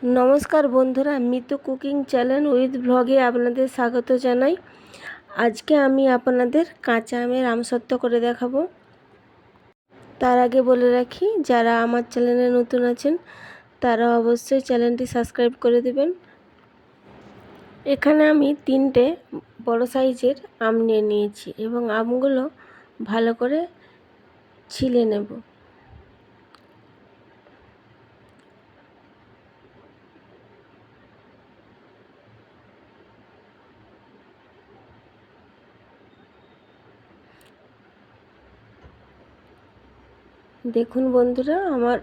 নমস্কার বন্ধুরা, Mitu cooking channel with ব্লগে আপনাদের স্বাগত জানাই। আজকে আমি আপনাদের কাঁচা আমের আমসত্ত্ব করে দেখাবো। তার আগে বলে রাখি, যারা আমার চ্যানেলে নতুন আছেন তারা অবশ্যই চ্যানেলটি সাবস্ক্রাইব করে দেবেন। এখানে আমি 3টে বড় সাইজের আম নিয়ে নিয়েছি এবং আমগুলো ভালো করে ছিলে নেব। দেখুন বন্ধুরা, আমার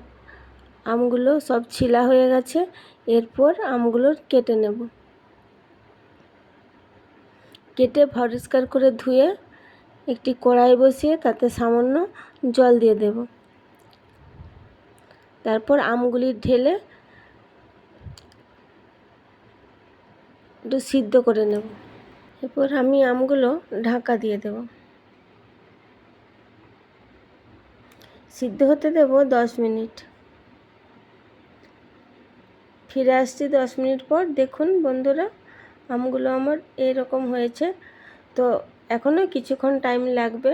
আমগুলো সব ছিলা হয়ে গেছে। এরপর আমগুলো কেটে নেব। কেটে পরিষ্কার করে ধুয়ে একটি কড়াই বসিয়ে তাতে সামান্য জল দিয়ে দেব। তারপর আমগুলি ঢেলে একটু সিদ্ধ করে নেব। এরপর আমি আমগুলো ঢাকা দিয়ে দেব। সিদ্ধ হতে দেব 10 মিনিট। ফিরে আসছি 10 মিনিট পর। দেখুন বন্ধুরা, আমগুলো আমার এরকম হয়েছে। তো এখনও কিছুক্ষণ টাইম লাগবে,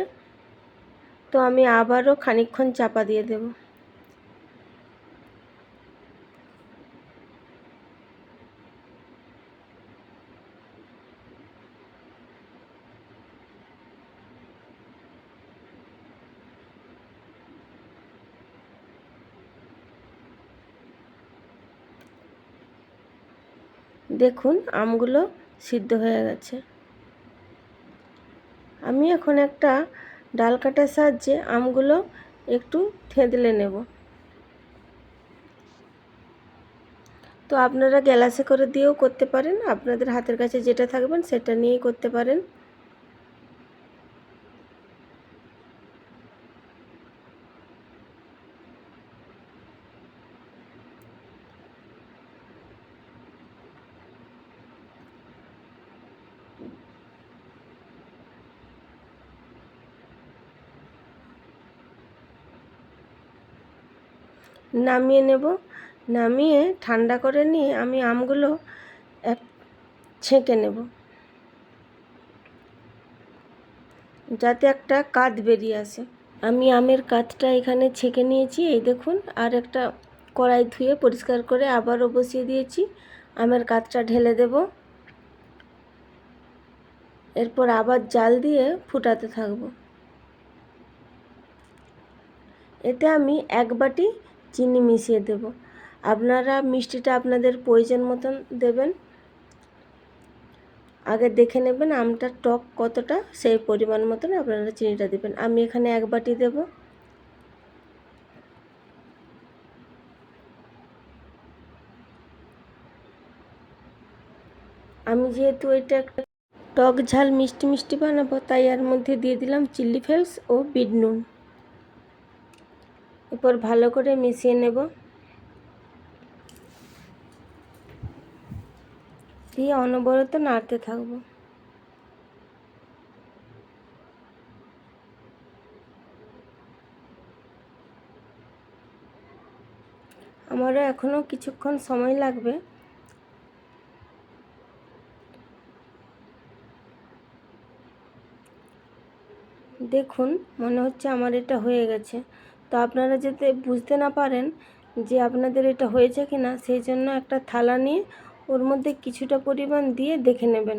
তো আমি আবারও খানিকক্ষণ চাপা দিয়ে দেব। দেখুন আমগুলো সিদ্ধ হয়ে গেছে। আমি এখন একটা ডাল কাটার সাহায্যে আমগুলো একটু থেঁতলে নেব। তো আপনারা গ্যালাসে করে দিয়েও করতে পারেন, আপনাদের হাতের কাছে যেটা থাকবেন সেটা নিয়েই করতে পারেন। নামিয়ে নেব। নামিয়ে ঠান্ডা করে নিয়ে আমি আমগুলো ছেঁকে নেব, যাতে একটা কাঁধ বেরিয়ে আসে। আমি আমের কাঁধটা এখানে ছেঁকে নিয়েছি। এই দেখুন, আর একটা কড়াই ধুয়ে পরিষ্কার করে আবারও বসিয়ে দিয়েছি। আমের কাঁধটা ঢেলে দেব। এরপর আবার জাল দিয়ে ফুটাতে থাকব। এতে আমি 1 বাটি চিনি মিশিয়ে দেব। আপনারা মিষ্টিটা আপনাদের প্রয়োজন মতন দেবেন। আগে দেখে নেবেন আমটা টক কতটা, সেই পরিমাণ মতন আপনারা চিনিটা দেবেন। আমি এখানে 1 বাটি দেব। আমি যেহেতু এটা একটা টক ঝাল মিষ্টি মিষ্টি বানাবো, তাই এর মধ্যে দিয়ে দিলাম চিলি ফ্লেক্স ও বিট নুন। এরপর ভালো করে মিশিয়ে নেব। দিয়ে অনবরত নাড়তে থাকব। আমারও এখনও কিছুক্ষণ সময় লাগবে। দেখুন, মনে হচ্ছে আমার এটা হয়ে গেছে। তো আপনারা যাতে বুঝতে না পারেন যে আপনাদের এটা হয়েছে কি না, সেই জন্য একটা থালা নিয়ে ওর মধ্যে কিছুটা পরিমাণ দিয়ে দেখে নেবেন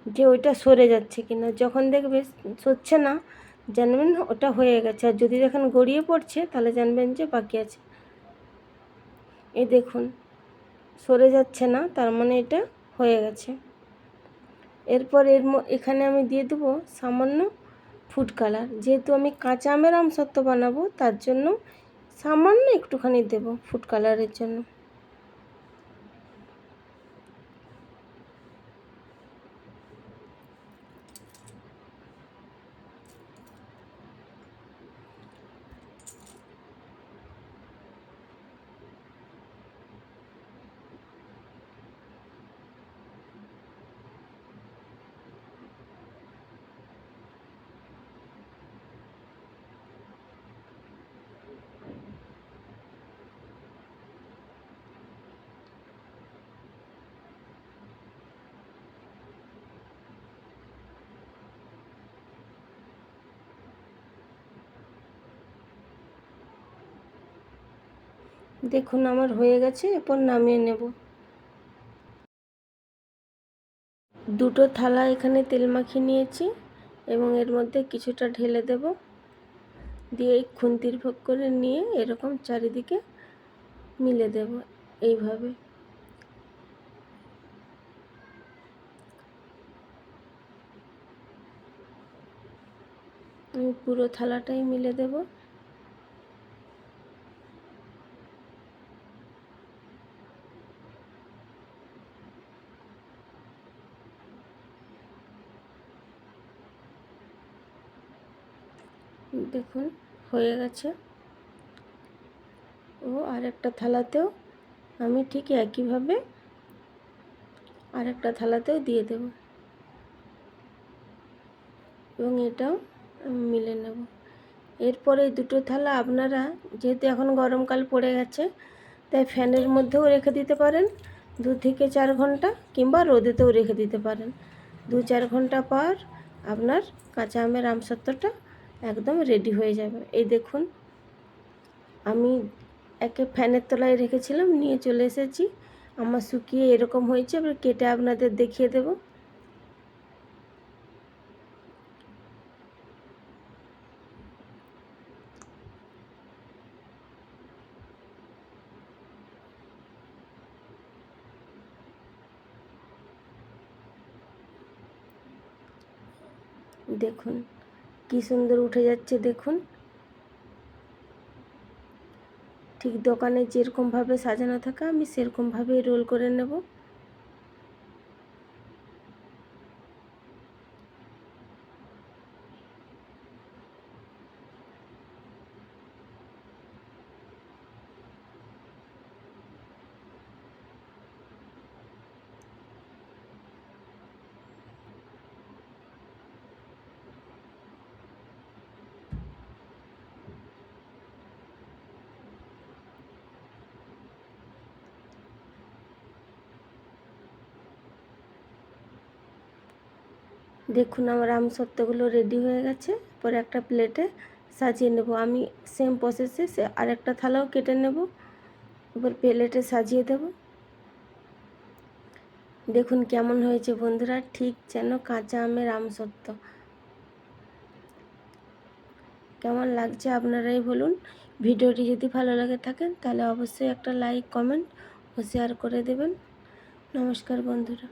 যে ওইটা সরে যাচ্ছে কি না। যখন দেখবে সরছে না, জানবেন ওটা হয়ে গেছে। আর যদি দেখেন গড়িয়ে পড়ছে, তাহলে জানবেন যে বাকি আছে। এই দেখুন, সরে যাচ্ছে না, তার মানে এটা হয়ে গেছে। এরপর এখানে আমি দিয়ে দেবো সামান্য ফুড কালার। যেহেতু আমি কাঁচা আমের আমসত্ত্ব বানাবো, তার জন্য সামান্য একটুখানি দেব ফুড কালারের জন্য। দেখুন আমার হয়ে গেছে, এরপর নামিয়ে নেব। দুটো থালা এখানে তেল মাখিয়ে নিয়েছি এবং এর মধ্যে কিছুটা ঢেলে দেব, দিয়ে এই খুন্তির ভাগ করে নিয়ে এরকম চারিদিকে মিলে দেব এইভাবে। আমি পুরো থালাটাই মিলে দেব। দেখুন হয়ে গেছে। ও আরেকটা থালাতেও আমি ঠিক একইভাবে আরেকটা থালাতেও দিয়ে দেব এবং এটাও মিলে নেব। এরপরে এই দুটো থালা আপনারা, যেহেতু এখন গরমকাল পড়ে গেছে, তাই ফ্যানের মধ্যেও রেখে দিতে পারেন 2 থেকে 4 ঘন্টা, কিংবা রোদেতেও রেখে দিতে পারেন। 2-4 ঘন্টা পর আপনার কাঁচা আমের আমসত্ত্বটা একদম রেডি হয়ে যাবে। এই দেখুন আমি একে ফ্যানের তলায় রেখেছিলাম, নিয়ে চলে এসেছি। আমার শুকিয়ে এরকম হয়েছে। এবার কেটে আপনাদের দেখিয়ে দেব। দেখুন কি সুন্দর উঠে যাচ্ছে। দেখুন ঠিক দোকানে যেরকমভাবে সাজানো থাকে আমি সেরকমভাবেই রোল করে নেব। দেখুন আমার আমসত্ত্বগুলো রেডি হয়ে গেছে। পরে একটা প্লেটে সাজিয়ে নেব। আমি সেম প্রসেসে আরেকটা থালাও কেটে নেব, এবার প্লেটে সাজিয়ে দেব। দেখুন কেমন হয়েছে বন্ধুরা, ঠিক যেন কাঁচা আমের আমসত্ত্ব। কেমন লাগছে আপনারাই বলুন। ভিডিওটি যদি ভালো লাগে থাকেন তাহলে অবশ্যই একটা লাইক, কমেন্ট ও শেয়ার করে দেবেন। নমস্কার বন্ধুরা।